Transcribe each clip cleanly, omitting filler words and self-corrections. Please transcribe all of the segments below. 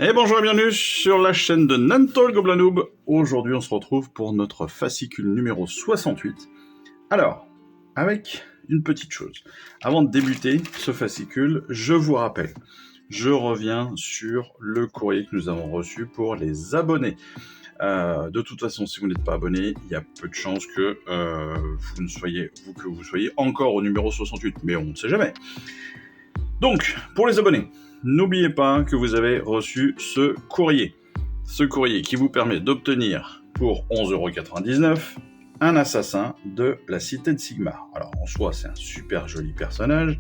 Et bonjour et bienvenue sur la chaîne de Nanto le Gobelin Noob. Aujourd'hui on se retrouve pour notre fascicule numéro 68. Alors, avec une petite chose. Avant de débuter ce fascicule, je vous rappelle, je reviens sur le courrier que nous avons reçu pour les abonnés. De toute façon, si vous n'êtes pas abonné, il y a peu de chances que vous soyez encore au numéro 68, mais on ne sait jamais. Donc, pour les abonnés, n'oubliez pas que vous avez reçu ce courrier. Ce courrier qui vous permet d'obtenir pour 11,99€ un assassin de la cité de Sigmar. Alors en soi, c'est un super joli personnage,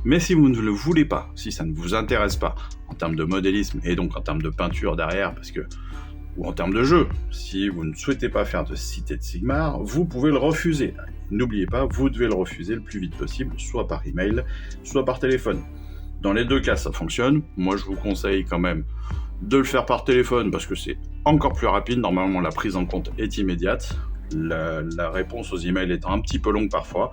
mais si vous ne le voulez pas, si ça ne vous intéresse pas en termes de modélisme et donc en termes de peinture derrière, ou en termes de jeu, si vous ne souhaitez pas faire de cité de Sigmar, vous pouvez le refuser. N'oubliez pas, vous devez le refuser le plus vite possible, soit par email, soit par téléphone. Dans les deux cas, ça fonctionne. Moi, je vous conseille quand même de le faire par téléphone parce que c'est encore plus rapide. Normalement, la prise en compte est immédiate. La réponse aux emails étant un petit peu longue parfois,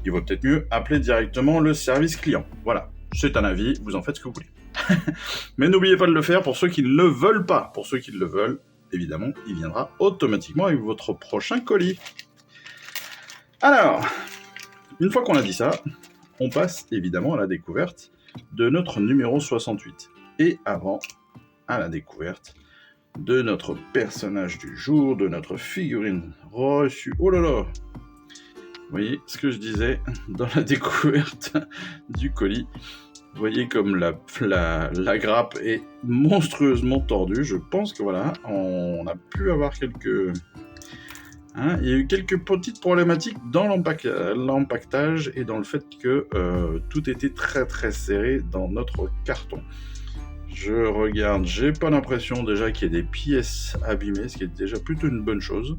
il vaut peut-être mieux appeler directement le service client. Voilà, c'est un avis, vous en faites ce que vous voulez. Mais n'oubliez pas de le faire pour ceux qui ne le veulent pas. Pour ceux qui le veulent, évidemment, il viendra automatiquement avec votre prochain colis. Alors, une fois qu'on a dit ça, on passe évidemment à la découverte de notre numéro 68. Et avant, à la découverte de notre personnage du jour, de notre figurine reçue. Oh là là! Vous voyez ce que je disais dans la découverte du colis. Vous voyez comme la grappe est monstrueusement tordue. Je pense que voilà, on a pu avoir quelques... il y a eu quelques petites problématiques dans l'empaquetage et dans le fait que tout était très très serré dans notre carton. Je regarde, j'ai pas l'impression déjà qu'il y ait des pièces abîmées, ce qui est déjà plutôt une bonne chose.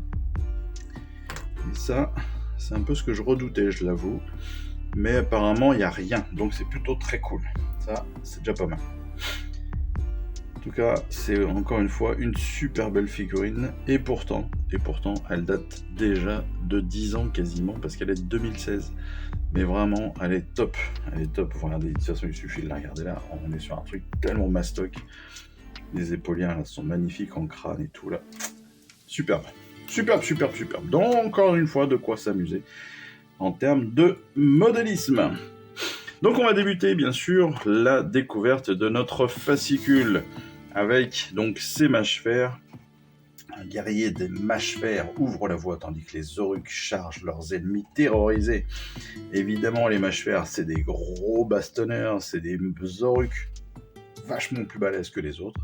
Et ça, c'est un peu ce que je redoutais, je l'avoue. Mais apparemment, il n'y a rien, donc c'est plutôt très cool. Ça, c'est déjà pas mal. En tout cas, c'est encore une fois une super belle figurine. Et pourtant, elle date déjà de 10 ans quasiment, parce qu'elle est de 2016. Mais vraiment, elle est top. Elle est top. Regardez, de toute façon, il suffit de la regarder là. On est sur un truc tellement mastoc. Les épaulières là, sont magnifiques en crâne et tout là. Superbe. Superbe. Donc, encore une fois, de quoi s'amuser en termes de modélisme. Donc, on va débuter, bien sûr, la découverte de notre fascicule avec donc ces mâches-fers. Un guerrier des mâches-fers ouvre la voie tandis que les Oruks chargent leurs ennemis terrorisés. Évidemment, les mâches-fers, c'est des gros bastonneurs, c'est des Oruks vachement plus balèzes que les autres.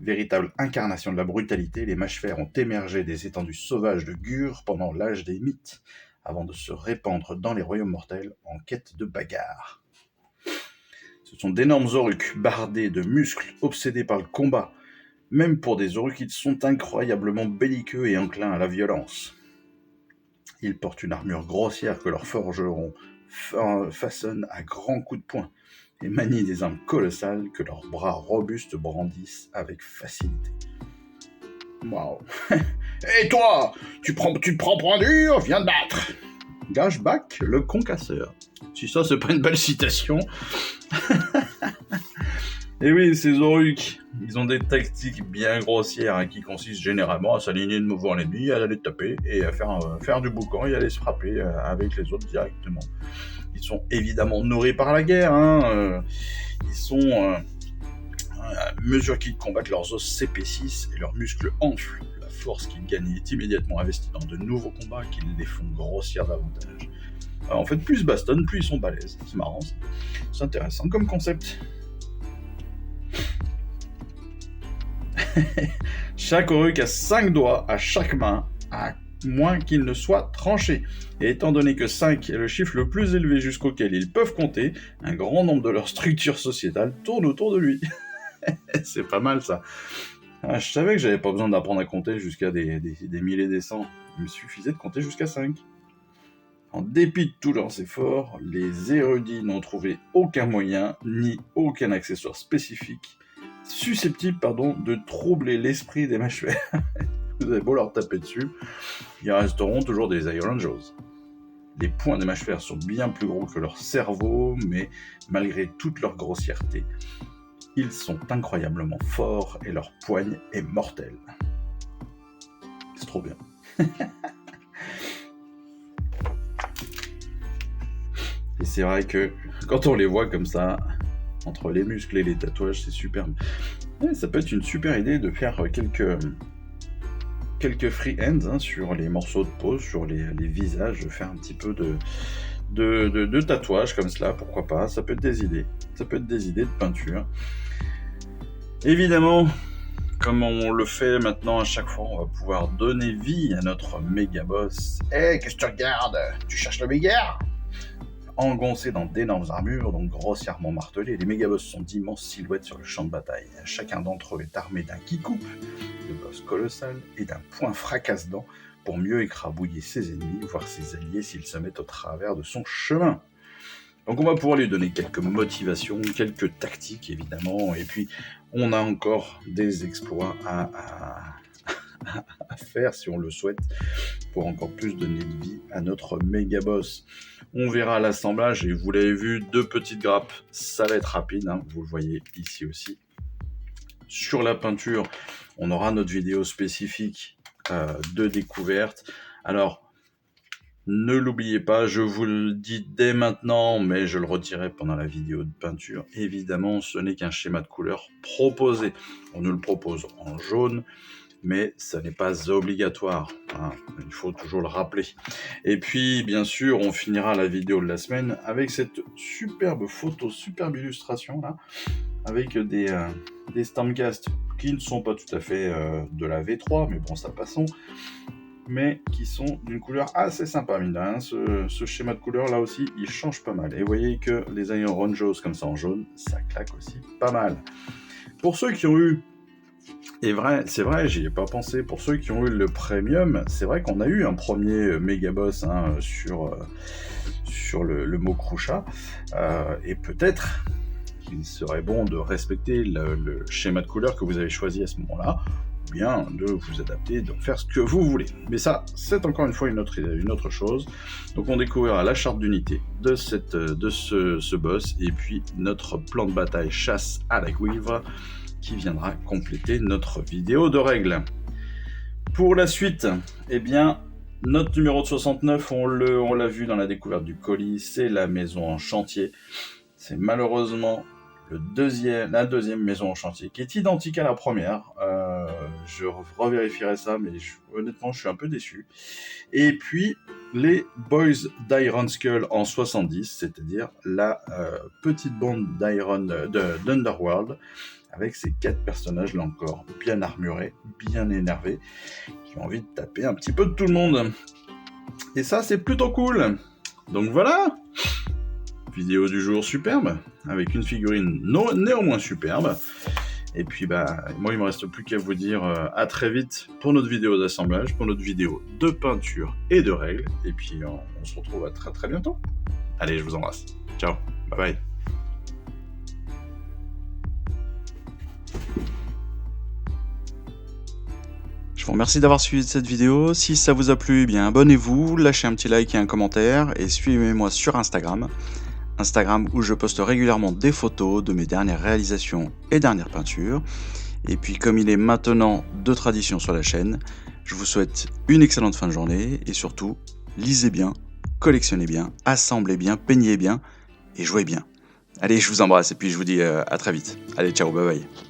Véritable incarnation de la brutalité, les mâches-fers ont émergé des étendues sauvages de Gur pendant l'âge des mythes, avant de se répandre dans les royaumes mortels en quête de bagarre. Ce sont d'énormes Oruks bardés de muscles, obsédés par le combat. Même pour des Oruks, ils sont incroyablement belliqueux et enclins à la violence. Ils portent une armure grossière que leurs forgerons façonnent à grands coups de poing et manient des armes colossales que leurs bras robustes brandissent avec facilité. Waouh! Et toi, tu te prends pour un dur, viens te battre! Gashbak, le concasseur. Si ça, c'est pas une belle citation. Et oui, ces Oruks, ils ont des tactiques bien grossières qui consistent généralement à s'aligner devant l'ennemi, à aller taper et à faire du boucan et à aller se frapper avec les autres directement. Ils sont évidemment nourris par la guerre. Ils sont... à mesure qu'ils combattent, leurs os s'épaississent et leurs muscles enflent. La force qu'ils gagnent est immédiatement investie dans de nouveaux combats qui les font grossir davantage. Alors, en fait, plus ils bastonnent, plus ils sont balèzes. C'est marrant, c'est intéressant comme concept. Chaque Oruk a 5 doigts à chaque main, à moins qu'ils ne soient tranchés. Et étant donné que 5 est le chiffre le plus élevé jusqu'auquel ils peuvent compter, un grand nombre de leurs structures sociétales tournent autour de lui. C'est pas mal ça. Je savais que j'avais pas besoin d'apprendre à compter jusqu'à des milliers des cents. Il me suffisait de compter jusqu'à 5. En dépit de tous leurs efforts, les érudits n'ont trouvé aucun moyen, ni aucun accessoire spécifique susceptible de troubler l'esprit des mâches-fers. Vous avez beau leur taper dessus, ils resteront toujours des Iron Jaws. Les poings des mâches-fers sont bien plus gros que leur cerveau, mais malgré toute leur grossièreté, Ils sont incroyablement forts et leur poigne est mortelle. C'est trop bien. Et c'est vrai que quand on les voit comme ça, entre les muscles et les tatouages, c'est super. Ouais, ça peut être une super idée de faire quelques freehands sur les morceaux de peau, sur les visages, de faire un petit peu de tatouage comme cela, pourquoi pas, ça peut être des idées. Ça peut être des idées de peinture. Évidemment, comme on le fait maintenant à chaque fois, on va pouvoir donner vie à notre méga boss. Qu'est-ce que tu regardes? Tu cherches le méga? Engoncés dans d'énormes armures, donc grossièrement martelés, les méga-boss sont d'immenses silhouettes sur le champ de bataille. Chacun d'entre eux est armé d'un ki-coupe, de boss colossal, et d'un poing fracasse-dents pour mieux écrabouiller ses ennemis, voire ses alliés s'ils se mettent au travers de son chemin. Donc on va pouvoir lui donner quelques motivations, quelques tactiques évidemment, et puis on a encore des exploits à faire si on le souhaite, pour encore plus donner de vie à notre méga boss. On verra l'assemblage, et vous l'avez vu, 2 petites grappes, ça va être rapide, hein, vous le voyez ici aussi. Sur la peinture, on aura notre vidéo spécifique de découverte. Alors, ne l'oubliez pas, je vous le dis dès maintenant, mais je le redirai pendant la vidéo de peinture. Évidemment, ce n'est qu'un schéma de couleur proposé. On nous le propose en jaune, mais ça n'est pas obligatoire, hein, il faut toujours le rappeler. Et puis, bien sûr, on finira la vidéo de la semaine avec cette superbe photo, superbe illustration, là, avec des Stampcast qui ne sont pas tout à fait de la V3, mais bon, ça passons, mais qui sont d'une couleur assez sympa, mine de rien. Ce schéma de couleur, là aussi, il change pas mal. Et vous voyez que les Iron Jaws comme ça en jaune, ça claque aussi pas mal. Pour ceux qui ont eu c'est vrai, j'y ai pas pensé. Pour ceux qui ont eu le premium, c'est vrai qu'on a eu un premier méga boss sur le Mokrucha, et peut-être qu'il serait bon de respecter le schéma de couleur que vous avez choisi à ce moment-là, ou bien de vous adapter, de faire ce que vous voulez. Mais ça, c'est encore une fois une autre chose. Donc on découvrira la charte d'unité de ce boss, et puis notre plan de bataille chasse à la guivre, qui viendra compléter notre vidéo de règles. Pour la suite, eh bien, notre numéro de 69, on l'a vu dans la découverte du colis, c'est la maison en chantier. C'est malheureusement la deuxième maison en chantier, qui est identique à la première. Je revérifierai ça, mais honnêtement, je suis un peu déçu. Et puis, les Boys d'Iron Skull en 70, c'est-à-dire la petite bande d'Underworld, avec ces 4 personnages, là encore, bien armurés, bien énervés, qui ont envie de taper un petit peu de tout le monde. Et ça, c'est plutôt cool. Donc voilà, vidéo du jour superbe, avec une figurine néanmoins superbe. Et puis, moi, il me reste plus qu'à vous dire à très vite pour notre vidéo d'assemblage, pour notre vidéo de peinture et de règles. Et puis, on se retrouve à très très bientôt. Allez, je vous embrasse. Ciao, bye bye. Je vous remercie d'avoir suivi cette vidéo. Si ça vous a plu, eh bien abonnez-vous, lâchez un petit like et un commentaire, et suivez-moi sur Instagram où je poste régulièrement des photos de mes dernières réalisations et dernières peintures. Et puis comme il est maintenant de tradition sur la chaîne, je vous souhaite une excellente fin de journée, et surtout, lisez bien, collectionnez bien, assemblez bien, peignez bien et jouez bien. Allez, je vous embrasse, et puis je vous dis à très vite. Allez, ciao, bye bye.